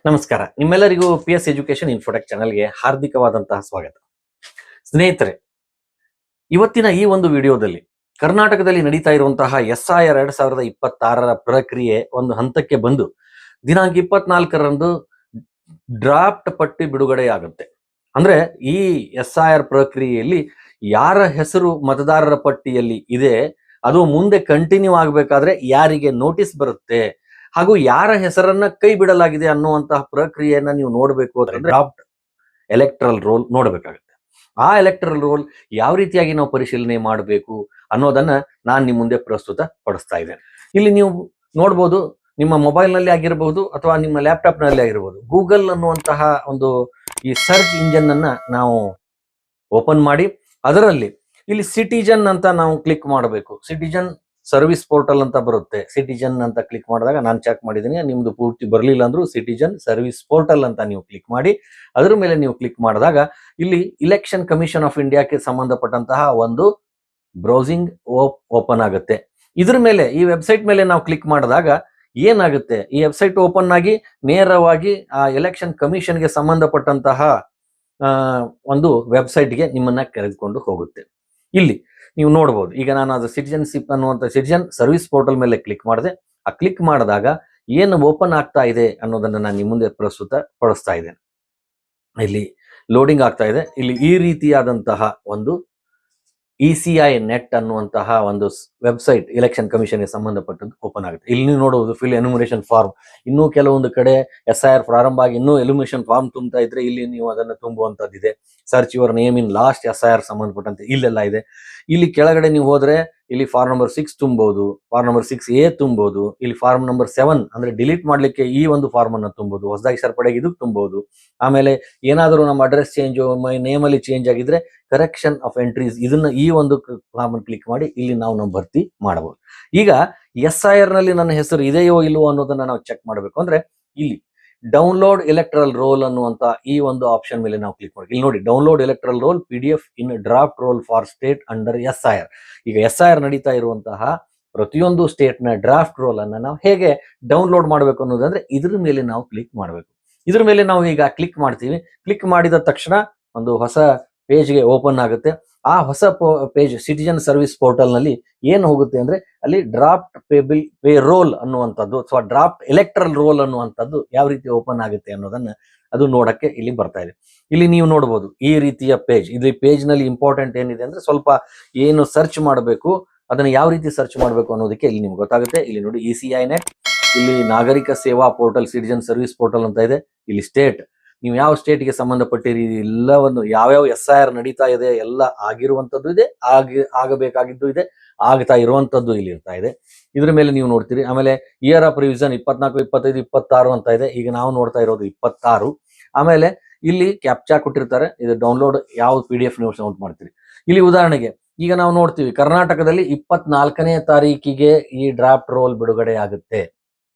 ನಮಸ್ಕಾರ. ನಿಮ್ಮೆಲ್ಲರಿಗೂ PS education Infotech ಚಾನೆಲ್ಗೆ ಹಾರ್ದಿಕವಾದಂತಹ ಸ್ವಾಗತ. ಸ್ನೇಹಿತರೆ, ಇವತ್ತಿನ ಈ ಒಂದು ವಿಡಿಯೋದಲ್ಲಿ ಕರ್ನಾಟಕದಲ್ಲಿ ನಡೀತಾ ಇರುವಂತಹ SIR 2026 ಪ್ರಕ್ರಿಯೆ ಒಂದು ಹಂತಕ್ಕೆ ಬಂದು ದಿನಾಂಕ 24ರಂದು ಡ್ರಾಫ್ಟ್ ಪಟ್ಟಿ ಬಿಡುಗಡೆಯಾಗುತ್ತೆ. ಅಂದ್ರೆ ಈ SIR ಪ್ರಕ್ರಿಯೆಯಲ್ಲಿ ಯಾರ ಹೆಸರು ಮತದಾರರ ಪಟ್ಟಿಯಲ್ಲಿ ಇದೆ ಅದು ಮುಂದೆ ಕಂಟಿನ್ಯೂ ಆಗಬೇಕಾದ್ರೆ ಯಾರಿಗೆ ನೋಟಿಸ್ ಬರುತ್ತೆ ಹಾಗೂ ಯಾರ ಹೆಸರನ್ನ ಕೈ ಬಿಡಲಾಗಿದೆ ಅನ್ನುವಂತಹ ಪ್ರಕ್ರಿಯೆಯನ್ನ ನೀವು ನೋಡಬೇಕು ಅಂದ್ರೆ ಡ್ರಾಫ್ಟ್ ಎಲೆಕ್ಟ್ರಲ್ ರೋಲ್ ನೋಡಬೇಕಾಗುತ್ತೆ. ಆ ಎಲೆಕ್ಟ್ರಲ್ ರೋಲ್ ಯಾವ ರೀತಿಯಾಗಿ ನಾವು ಪರಿಶೀಲನೆ ಮಾಡಬೇಕು ಅನ್ನೋದನ್ನ ನಾನು ನಿಮ್ಮ ಮುಂದೆ ಪ್ರಸ್ತುತ ಪಡಿಸ್ತಾ ಇದ್ದೇನೆ. ಇಲ್ಲಿ ನೀವು ನೋಡ್ಬೋದು, ನಿಮ್ಮ ಮೊಬೈಲ್ ನಲ್ಲಿ ಆಗಿರಬಹುದು ಅಥವಾ ನಿಮ್ಮ ಲ್ಯಾಪ್ಟಾಪ್ ನಲ್ಲಿ ಆಗಿರಬಹುದು, ಗೂಗಲ್ ಅನ್ನುವಂತಹ ಒಂದು ಈ ಸರ್ಚ್ ಇಂಜಿನ್ ಅನ್ನ ನಾವು ಓಪನ್ ಮಾಡಿ ಅದರಲ್ಲಿ ಇಲ್ಲಿ ಸಿಟಿಜನ್ ಅಂತ ನಾವು ಕ್ಲಿಕ್ ಮಾಡಬೇಕು. ಸಿಟಿಜನ್ ಸರ್ವಿಸ್ ಪೋರ್ಟಲ್ ಅಂತ ಬರುತ್ತೆ. ಸಿಟಿಜನ್ ಅಂತ ಕ್ಲಿಕ್ ಮಾಡಿದಾಗ ನಾನು ಚೆಕ್ ಮಾಡಿದ್ದೀನಿ, ನಿಮ್ದು ಪೂರ್ತಿ ಬರಲಿಲ್ಲ ಅಂದ್ರೂ ಸಿಟಿಜನ್ ಸರ್ವಿಸ್ ಪೋರ್ಟಲ್ ಅಂತ ನೀವು ಕ್ಲಿಕ್ ಮಾಡಿ ಅದರ ಮೇಲೆ ನೀವು ಕ್ಲಿಕ್ ಮಾಡಿದಾಗ ಇಲ್ಲಿ ಇಲೆಕ್ಷನ್ ಕಮಿಷನ್ ಆಫ್ ಇಂಡಿಯಾಕ್ಕೆ ಸಂಬಂಧಪಟ್ಟಂತಹ ಒಂದು ಬ್ರೌಸಿಂಗ್ ಓಪನ್ ಆಗುತ್ತೆ. ಇದ್ರ ಮೇಲೆ ಈ ವೆಬ್ಸೈಟ್ ಮೇಲೆ ನಾವು ಕ್ಲಿಕ್ ಮಾಡಿದಾಗ ಏನಾಗುತ್ತೆ, ಈ ವೆಬ್ಸೈಟ್ ಓಪನ್ ಆಗಿ ನೇರವಾಗಿ ಆ ಎಲೆಕ್ಷನ್ ಕಮಿಷನ್ಗೆ ಸಂಬಂಧಪಟ್ಟಂತಹ ಒಂದು ವೆಬ್ಸೈಟ್ಗೆ ನಿಮ್ಮನ್ನ ಕರೆದುಕೊಂಡು ಹೋಗುತ್ತೆ. ಇಲ್ಲಿ ನೀವು ನೋಡಬಹುದು, ಈಗ ನಾನು ಅದು ಸಿಟಿಜನ್ಶಿಪ್ ಅನ್ನುವಂಥ ಸಿಟಿಜನ್ ಸರ್ವಿಸ್ ಪೋರ್ಟಲ್ ಮೇಲೆ ಕ್ಲಿಕ್ ಮಾಡಿದೆ. ಆ ಕ್ಲಿಕ್ ಮಾಡಿದಾಗ ಏನು ಓಪನ್ ಆಗ್ತಾ ಇದೆ ಅನ್ನೋದನ್ನ ನಾನು ನಿಮ್ಮ ಮುಂದೆ ಪ್ರಸ್ತುತ ಪಡಿಸ್ತಾ ಇದ್ದೇನೆ. ಇಲ್ಲಿ ಲೋಡಿಂಗ್ ಆಗ್ತಾ ಇದೆ. ಇಲ್ಲಿ ಈ ರೀತಿಯಾದಂತಹ ಒಂದು ECI ನೆಟ್ ಅನ್ನುವಂತಹ ಒಂದು ವೆಬ್ಸೈಟ್ ಎಲೆಕ್ಷನ್ ಕಮಿಷನ್ಗೆ ಸಂಬಂಧಪಟ್ಟದ್ದು ಓಪನ್ ಆಗುತ್ತೆ. ಇಲ್ಲಿ ನೀವು ನೋಡುವುದು ಫಿಲ್ ಎನ್ಯುಮರೇಷನ್ ಫಾರ್ಮ್. ಇನ್ನೂ ಕೆಲವೊಂದು ಕಡೆ SIR ಪ್ರಾರಂಭ ಆಗಿ ಇನ್ನೂ ಎಲ್ಯುಮಿನೇಷನ್ ಫಾರ್ಮ್ ತುಂಬ್ತಾ ಇದ್ರೆ ಇಲ್ಲಿ ನೀವು ಅದನ್ನು ತುಂಬುವಂತದ್ದಿದೆ. Search your name in last SIR ಸಂಬಂಧಪಟ್ಟಂತೆ ಇಲ್ಲೆಲ್ಲ ಇದೆ. ಇಲ್ಲಿ ಕೆಳಗಡೆ ನೀವು ಹೋದ್ರೆ ಇಲ್ಲಿ ಫಾರ್ಮ್ ನಂಬರ್ 6 ತುಂಬಬಹುದು, ಫಾರ್ಮ್ ನಂಬರ್ 6A ತುಂಬಬಹುದು. ಇಲ್ಲಿ ಫಾರ್ಮ್ ನಂಬರ್ 7 ಅಂದ್ರೆ ಡಿಲೀಟ್ ಮಾಡ್ಲಿಕ್ಕೆ ಈ ಒಂದು ಫಾರ್ಮ್ ಅನ್ನು ತುಂಬಬಹುದು, ಹೊಸದಾಗಿ ಸೇರ್ಪಡೆಗೆ ಇದು ತುಂಬಬಹುದು. ಆಮೇಲೆ ಏನಾದರೂ ನಮ್ಮ ಅಡ್ರೆಸ್ ಚೇಂಜ್, ನೇಮ್ ಅಲ್ಲಿ ಚೇಂಜ್ ಆಗಿದ್ರೆ ಕರೆಕ್ಷನ್ ಆಫ್ ಎಂಟ್ರೀಸ್, ಇದನ್ನ ಈ ಒಂದು ಫಾರ್ಮ್ ಕ್ಲಿಕ್ ಮಾಡಿ ಇಲ್ಲಿ ನಾವು ಭರ್ತಿ ಮಾಡಬಹುದು. ಈಗ SIR ನಲ್ಲಿ ನನ್ನ ಹೆಸರು ಇದೆಯೋ ಇಲ್ವೋ ಅನ್ನೋದನ್ನ ನಾವು ಚೆಕ್ ಮಾಡಬೇಕು ಅಂದ್ರೆ ಇಲ್ಲಿ ಡೌನ್ಲೋಡ್ ಎಲೆಕ್ಟ್ರಲ್ ರೋಲ್ ಅನ್ನುವಂತ ಈ ಒಂದು ಆಪ್ಷನ್ ಮೇಲೆ ನಾವು ಕ್ಲಿಕ್ ಮಾಡಿ. ಇಲ್ಲಿ ನೋಡಿ, download electoral roll PDF in draft roll for state under SIR. ಈಗ SIR ನಡೀತಾ ಇರುವಂತಹ ಪ್ರತಿಯೊಂದು ಸ್ಟೇಟ್ ನ ಡ್ರಾಫ್ಟ್ ರೋಲ್ ಅನ್ನ ನಾವು ಹೇಗೆ ಡೌನ್ಲೋಡ್ ಮಾಡಬೇಕು ಅನ್ನೋದಂದ್ರೆ ಇದ್ರ ಮೇಲೆ ನಾವು ಕ್ಲಿಕ್ ಮಾಡಬೇಕು. ಇದ್ರ ಮೇಲೆ ನಾವು ಈಗ ಕ್ಲಿಕ್ ಮಾಡ್ತೀವಿ. ಕ್ಲಿಕ್ ಮಾಡಿದ ತಕ್ಷಣ ಒಂದು ಹೊಸ ಪೇಜ್ಗೆ ಓಪನ್ ಆಗುತ್ತೆ. ಆ ಹೊಸ ಪೇಜ್ ಸಿಟಿಜನ್ ಸರ್ವಿಸ್ ಪೋರ್ಟಲ್ ನಲ್ಲಿ ಏನು ಹೋಗುತ್ತೆ ಅಂದ್ರೆ ಅಲ್ಲಿ ಡ್ರಾಫ್ಟ್ ಪೇ ರೋಲ್ ಅನ್ನುವಂಥದ್ದು ಅಥವಾ ಡ್ರಾಫ್ಟ್ ಎಲೆಕ್ಟ್ರಲ್ ರೋಲ್ ಅನ್ನುವಂಥದ್ದು ಯಾವ ರೀತಿ ಓಪನ್ ಆಗುತ್ತೆ ಅನ್ನೋದನ್ನ ಅದು ನೋಡಕ್ಕೆ ಇಲ್ಲಿ ಬರ್ತಾ ಇದೆ. ಇಲ್ಲಿ ನೀವು ನೋಡಬಹುದು ಈ ರೀತಿಯ ಪೇಜ್. ಇಲ್ಲಿ ಪೇಜ್ ನಲ್ಲಿ ಇಂಪಾರ್ಟೆಂಟ್ ಏನಿದೆ ಅಂದ್ರೆ ಸ್ವಲ್ಪ ಏನು ಸರ್ಚ್ ಮಾಡಬೇಕು ಅದನ್ನ ಯಾವ ರೀತಿ ಸರ್ಚ್ ಮಾಡಬೇಕು ಅನ್ನೋದಕ್ಕೆ ಇಲ್ಲಿ ನಿಮ್ಗೆ ಗೊತ್ತಾಗುತ್ತೆ. ಇಲ್ಲಿ ನೋಡಿ ECI ನೆಟ್, ಇಲ್ಲಿ ನಾಗರಿಕ ಸೇವಾ ಪೋರ್ಟಲ್ ಸಿಟಿಜನ್ ಸರ್ವಿಸ್ ಪೋರ್ಟಲ್ ಅಂತ ಇದೆ. ಇಲ್ಲಿ ಸ್ಟೇಟ್, ನೀವು ಯಾವ ಸ್ಟೇಟ್ಗೆ ಸಂಬಂಧಪಟ್ಟಿರಿ ಎಲ್ಲವನ್ನು ಯಾವ್ಯಾವ SIR ನಡೀತಾ ಇದೆ ಎಲ್ಲ ಆಗಿರುವಂತದ್ದು ಇದೆ, ಆಗಬೇಕಾಗಿದ್ದು ಇದೆ, ಆಗ್ತಾ ಇರುವಂತದ್ದು ಇಲ್ಲಿ ಇರ್ತಾ ಇದೆ. ಇದ್ರ ಮೇಲೆ ನೀವು ನೋಡ್ತೀರಿ. ಆಮೇಲೆ ಇಯರ್ ಆಫ್ ರಿವಿಷನ್ 24, 25, 26 ಅಂತ ಇದೆ. ಈಗ ನಾವು ನೋಡ್ತಾ ಇರೋದು 26. ಆಮೇಲೆ ಇಲ್ಲಿ ಕ್ಯಾಪ್ಚಾ ಕೊಟ್ಟಿರ್ತಾರೆ. ಇದು ಡೌನ್ಲೋಡ್ ಯಾವ PDF ನೀವು ಡೌನ್ಲೋಡ್ ಮಾಡ್ತೀರಿ. ಇಲ್ಲಿ ಉದಾಹರಣೆಗೆ ಈಗ ನಾವು ನೋಡ್ತೀವಿ ಕರ್ನಾಟಕದಲ್ಲಿ 24ನೇ ತಾರೀಕಿಗೆ ಈ ಡ್ರಾಫ್ಟ್ ರೋಲ್ ಬಿಡುಗಡೆ ಆಗುತ್ತೆ.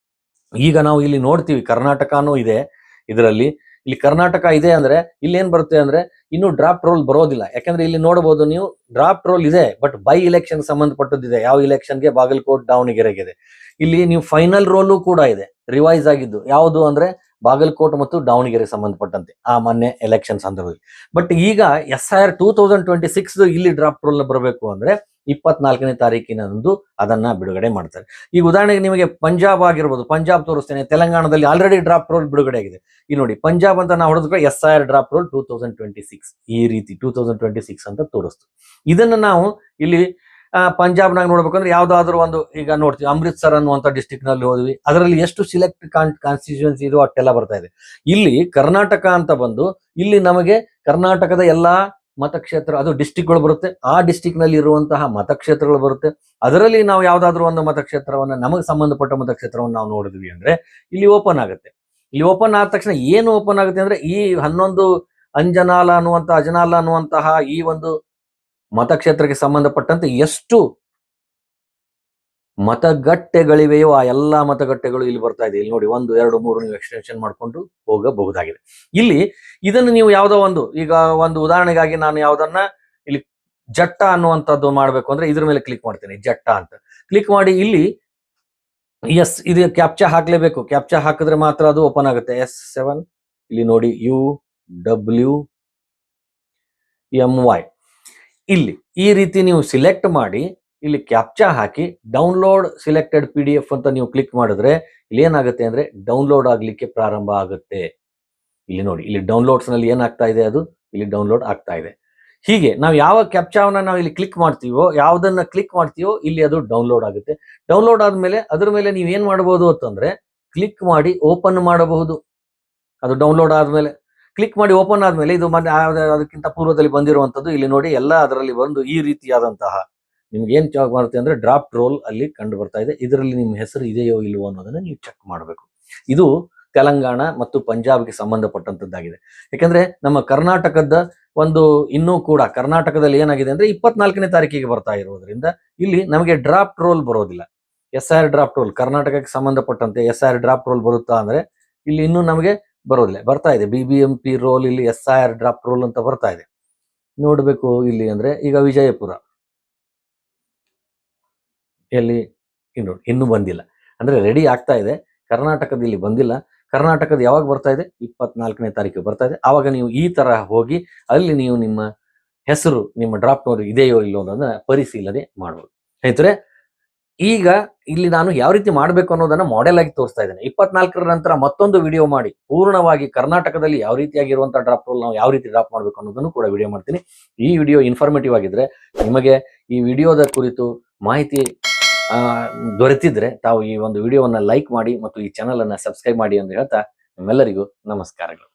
ಈಗ ನಾವು ಇಲ್ಲಿ ನೋಡ್ತೀವಿ ಕರ್ನಾಟಕನೂ ಇದೆ ಇದರಲ್ಲಿ. ಇಲ್ಲಿ ಕರ್ನಾಟಕ ಇದೆ ಅಂದ್ರೆ ಇಲ್ಲಿ ಏನ್ ಬರುತ್ತೆ ಅಂದ್ರೆ ಇನ್ನು ಡ್ರಾಫ್ಟ್ ರೋಲ್ ಬರೋದಿಲ್ಲ. ಯಾಕಂದ್ರೆ ಇಲ್ಲಿ ನೋಡಬಹುದು ನೀವು ಡ್ರಾಫ್ಟ್ ರೋಲ್ ಇದೆ, ಬಟ್ ಬೈ ಇಲೆಕ್ಷನ್ ಸಂಬಂಧಪಟ್ಟದ್ದಿದೆ. ಯಾವ ಇಲೆಕ್ಷನ್ಗೆ? ಬಾಗಲಕೋಟ್, ದಾವಣಗೆರೆಗೆ. ಇಲ್ಲಿ ನೀವು ಫೈನಲ್ ರೋಲು ಕೂಡ ಇದೆ, ರಿವೈಸ್ ಆಗಿದ್ದು. ಯಾವುದು ಅಂದ್ರೆ ಬಾಗಲಕೋಟ್ ಮತ್ತು ದಾವಣಗೆರೆ ಸಂಬಂಧಪಟ್ಟಂತೆ ಆ ಮೊನ್ನೆ ಎಲೆಕ್ಷನ್ ಸಂದರ್ಭದಲ್ಲಿ. ಬಟ್ ಈಗ SIR 2026 ಇಲ್ಲಿ ಡ್ರಾಫ್ಟ್ ರೋಲ್ ಬರಬೇಕು ಅಂದ್ರೆ 24ನೇ ತಾರೀಕಿನಂದು ಅದನ್ನ ಬಿಡುಗಡೆ ಮಾಡ್ತಾರೆ. ಈಗ ಉದಾಹರಣೆಗೆ ನಿಮಗೆ ಪಂಜಾಬ್ ಆಗಿರ್ಬೋದು, ಪಂಜಾಬ್ ತೋರಿಸ್ತೇನೆ. ತೆಲಂಗಾಣದಲ್ಲಿ ಆಲ್ರೆಡಿ ಡ್ರಾಫ್ಟ್ ರೋಲ್ ಬಿಡುಗಡೆ ಆಗಿದೆ. ಈ ನೋಡಿ ಪಂಜಾಬ್ ಅಂತ ನಾವು ಹೊಡೆದ್ರೆ SIR ಡ್ರಾಫ್ಟ್ ರೋಲ್ 2026 ಈ ರೀತಿ 2026 ಅಂತ ತೋರಿಸ್ತು. ಇದನ್ನ ನಾವು ಇಲ್ಲಿ ಪಂಜಾಬ್ನಾಗ ನೋಡ್ಬೇಕಂದ್ರೆ ಯಾವ್ದಾದ್ರು ಒಂದು ಈಗ ನೋಡ್ತೀವಿ ಅಮೃತ್ಸರ್ ಅನ್ನುವಂಥ ಡಿಸ್ಟಿಕ್ ನಲ್ಲಿ ಹೋದ್ವಿ. ಅದರಲ್ಲಿ ಎಷ್ಟು ಸಿಲೆಕ್ಟ್ ಕಾನ್ಸ್ಟಿಟ್ಯೂನ್ಸಿ ಇದು ಅಷ್ಟೆಲ್ಲ ಬರ್ತಾ ಇದೆ. ಇಲ್ಲಿ ಕರ್ನಾಟಕ ಅಂತ ಬಂದು ಇಲ್ಲಿ ನಮಗೆ ಕರ್ನಾಟಕದ ಎಲ್ಲಾ ಮತಕ್ಷೇತ್ರ, ಅದು ಡಿಸ್ಟಿಕ್ಗಳು ಬರುತ್ತೆ. ಆ ಡಿಸ್ಟಿಕ್ ನಲ್ಲಿ ಇರುವಂತಹ ಮತಕ್ಷೇತ್ರಗಳು ಬರುತ್ತೆ. ಅದರಲ್ಲಿ ನಾವು ಯಾವ್ದಾದ್ರು ಒಂದು ಮತಕ್ಷೇತ್ರವನ್ನ, ನಮಗೆ ಸಂಬಂಧಪಟ್ಟ ಮತಕ್ಷೇತ್ರವನ್ನು ನಾವು ನೋಡಿದ್ವಿ ಅಂದ್ರೆ ಇಲ್ಲಿ ಓಪನ್ ಆಗುತ್ತೆ. ಇಲ್ಲಿ ಓಪನ್ ಆದ ತಕ್ಷಣ ಏನು ಓಪನ್ ಆಗುತ್ತೆ ಅಂದ್ರೆ ಈ 11 ಅಜನಾಲ ಅನ್ನುವಂತಹ ಈ ಒಂದು ಮತಕ್ಷೇತ್ರಕ್ಕೆ ಸಂಬಂಧಪಟ್ಟಂತೆ ಎಷ್ಟು ಮತಗಟ್ಟೆಗಳಿವೆಯೋ ಆ ಎಲ್ಲಾ ಮತಗಟ್ಟೆಗಳು ಇಲ್ಲಿ ಬರ್ತಾ ಇದೆ. ಇಲ್ಲಿ ನೋಡಿ 1, 2, 3 ನೀವು ಎಕ್ಸ್ಟೆನ್ಷನ್ ಮಾಡ್ಕೊಂಡು ಹೋಗಬಹುದಾಗಿದೆ. ಇಲ್ಲಿ ಇದನ್ನು ನೀವು ಯಾವುದೋ ಒಂದು, ಈಗ ಒಂದು ಉದಾಹರಣೆಗಾಗಿ ನಾನು ಯಾವ್ದನ್ನ ಇಲ್ಲಿ ಜಟ್ಟ ಅನ್ನುವಂಥದ್ದು ಮಾಡ್ಬೇಕು ಅಂದ್ರೆ ಇದ್ರ ಮೇಲೆ ಕ್ಲಿಕ್ ಮಾಡ್ತೇನೆ. ಜಟ್ಟ ಅಂತ ಕ್ಲಿಕ್ ಮಾಡಿ ಇಲ್ಲಿ ಎಸ್, ಇದು ಕ್ಯಾಪ್ಚಾ ಹಾಕ್ಲೇಬೇಕು. ಕ್ಯಾಪ್ಚಾ ಹಾಕಿದ್ರೆ ಮಾತ್ರ ಅದು ಓಪನ್ ಆಗುತ್ತೆ. S7 ಇಲ್ಲಿ ನೋಡಿ, UWMY ಇಲ್ಲಿ ಈ ರೀತಿ ನೀವು ಸಿಲೆಕ್ಟ್ ಮಾಡಿ ಇಲ್ಲಿ ಕ್ಯಾಪ್ಚಾ ಹಾಕಿ ಡೌನ್ಲೋಡ್ ಸಿಲೆಕ್ಟೆಡ್ PDF ಅಂತ ನೀವು ಕ್ಲಿಕ್ ಮಾಡಿದ್ರೆ ಇಲ್ಲಿ ಏನಾಗುತ್ತೆ ಅಂದ್ರೆ ಡೌನ್ಲೋಡ್ ಆಗ್ಲಿಕ್ಕೆ ಪ್ರಾರಂಭ ಆಗುತ್ತೆ. ಇಲ್ಲಿ ನೋಡಿ, ಇಲ್ಲಿ ಡೌನ್ಲೋಡ್ಸ್ ನಲ್ಲಿ ಏನಾಗ್ತಾ ಇದೆ, ಅದು ಇಲ್ಲಿ ಡೌನ್ಲೋಡ್ ಆಗ್ತಾ ಇದೆ. ಹೀಗೆ ನಾವು ಯಾವ ಕ್ಯಾಪ್ಚಾವನ್ನ ನಾವು ಇಲ್ಲಿ ಕ್ಲಿಕ್ ಮಾಡ್ತೀವೋ, ಯಾವ್ದನ್ನ ಕ್ಲಿಕ್ ಮಾಡ್ತೀವೋ ಇಲ್ಲಿ ಅದು ಡೌನ್ಲೋಡ್ ಆಗುತ್ತೆ. ಡೌನ್ಲೋಡ್ ಆದ್ಮೇಲೆ ಅದ್ರ ಮೇಲೆ ನೀವು ಏನ್ ಮಾಡಬಹುದು ಅಂತಂದ್ರೆ ಕ್ಲಿಕ್ ಮಾಡಿ ಓಪನ್ ಮಾಡಬಹುದು. ಅದು ಡೌನ್ಲೋಡ್ ಆದ್ಮೇಲೆ ಕ್ಲಿಕ್ ಮಾಡಿ ಓಪನ್ ಆದ್ಮೇಲೆ ಇದು ಅದಕ್ಕಿಂತ ಪೂರ್ವದಲ್ಲಿ ಬಂದಿರುವಂತದ್ದು ಇಲ್ಲಿ ನೋಡಿ, ಎಲ್ಲ ಅದರಲ್ಲಿ ಬಂದು ಈ ರೀತಿಯಾದಂತಹ ನಿಮ್ಗೆ ಏನ್ ಚೆಕ್ ಮಾಡುತ್ತೆ ಅಂದ್ರೆ ಡ್ರಾಫ್ಟ್ ರೋಲ್ ಅಲ್ಲಿ ಕಂಡು ಬರ್ತಾ ಇದೆ. ಇದರಲ್ಲಿ ನಿಮ್ಮ ಹೆಸರು ಇದೆಯೋ ಇಲ್ವೋ ಅನ್ನೋದನ್ನ ನೀವು ಚೆಕ್ ಮಾಡಬೇಕು. ಇದು ತೆಲಂಗಾಣ ಮತ್ತು ಪಂಜಾಬ್ಗೆ ಸಂಬಂಧಪಟ್ಟಂತದ್ದಾಗಿದೆ. ಯಾಕಂದ್ರೆ ನಮ್ಮ ಕರ್ನಾಟಕದ ಒಂದು ಇನ್ನೂ ಕೂಡ ಕರ್ನಾಟಕದಲ್ಲಿ ಏನಾಗಿದೆ ಅಂದ್ರೆ 24ನೇ ತಾರೀಕಿಗೆ ಬರ್ತಾ ಇರೋದ್ರಿಂದ ಇಲ್ಲಿ ನಮಗೆ ಡ್ರಾಫ್ಟ್ ರೋಲ್ ಬರೋದಿಲ್ಲ. SIR ಡ್ರಾಫ್ಟ್ ರೋಲ್ ಕರ್ನಾಟಕಕ್ಕೆ ಸಂಬಂಧಪಟ್ಟಂತೆ SIR ಡ್ರಾಫ್ಟ್ ರೋಲ್ ಬರುತ್ತಾ ಅಂದ್ರೆ ಇಲ್ಲಿ ಇನ್ನೂ ನಮಗೆ ಬರೋದಿಲ್ಲ. ಬರ್ತಾ ಇದೆ BBMP ರೋಲ್, ಇಲ್ಲಿ SIR ಡ್ರಾಫ್ಟ್ ರೋಲ್ ಅಂತ ಬರ್ತಾ ಇದೆ. ನೋಡ್ಬೇಕು ಇಲ್ಲಿ ಅಂದ್ರೆ ಈಗ ವಿಜಯಪುರ ಎಲ್ಲಿ ಇನ್ನೂ ಬಂದಿಲ್ಲ, ಅಂದ್ರೆ ರೆಡಿ ಆಗ್ತಾ ಇದೆ. ಕರ್ನಾಟಕದಲ್ಲಿ ಬಂದಿಲ್ಲ. ಕರ್ನಾಟಕದ ಯಾವಾಗ ಬರ್ತಾ ಇದೆ? 24ನೇ ತಾರೀಕು ಬರ್ತಾ ಇದೆ. ಆವಾಗ ನೀವು ಈ ತರ ಹೋಗಿ ಅಲ್ಲಿ ನೀವು ನಿಮ್ಮ ಹೆಸರು ನಿಮ್ಮ ಡ್ರಾಫ್ಟ್ ರೋಲ್ ಇದೆಯೋ ಇಲ್ಲೋ ಅನ್ನೋದನ್ನ ಪರಿಶೀಲನೆ ಮಾಡಬಹುದು. ಸ್ನೇಹಿತರೆ, ಈಗ ಇಲ್ಲಿ ನಾನು ಯಾವ ರೀತಿ ಮಾಡಬೇಕು ಅನ್ನೋದನ್ನ ಮಾಡೆಲ್ ಆಗಿ ತೋರಿಸ್ತಾ ಇದ್ದೇನೆ. 24ರ ನಂತರ ಮತ್ತೊಂದು ವಿಡಿಯೋ ಮಾಡಿ ಪೂರ್ಣವಾಗಿ ಕರ್ನಾಟಕದಲ್ಲಿ ಯಾವ ರೀತಿಯಾಗಿರುವಂತಹ ಡ್ರಾಫ್ಟ್ ರೋಲ್ ನಾವು ಯಾವ ರೀತಿ ಡ್ರಾಫ್ಟ್ ಮಾಡಬೇಕು ಅನ್ನೋದನ್ನು ಕೂಡ ವಿಡಿಯೋ ಮಾಡ್ತೀನಿ. ಈ ವಿಡಿಯೋ ಇನ್ಫಾರ್ಮೇಟಿವ್ ಆಗಿದ್ರೆ, ನಿಮಗೆ ಈ ವಿಡಿಯೋದ ಕುರಿತು ಮಾಹಿತಿ ದೊರೆತಿದ್ರೆ ತಾವು ಈ ಒಂದು ವಿಡಿಯೋವನ್ನ ಲೈಕ್ ಮಾಡಿ ಮತ್ತು ಈ ಚಾನಲ್ ಅನ್ನ ಸಬ್ಸ್ಕ್ರೈಬ್ ಮಾಡಿ ಅಂತ ಹೇಳ್ತಾ ನಿಮ್ಮೆಲ್ಲರಿಗೂ ನಮಸ್ಕಾರಗಳು.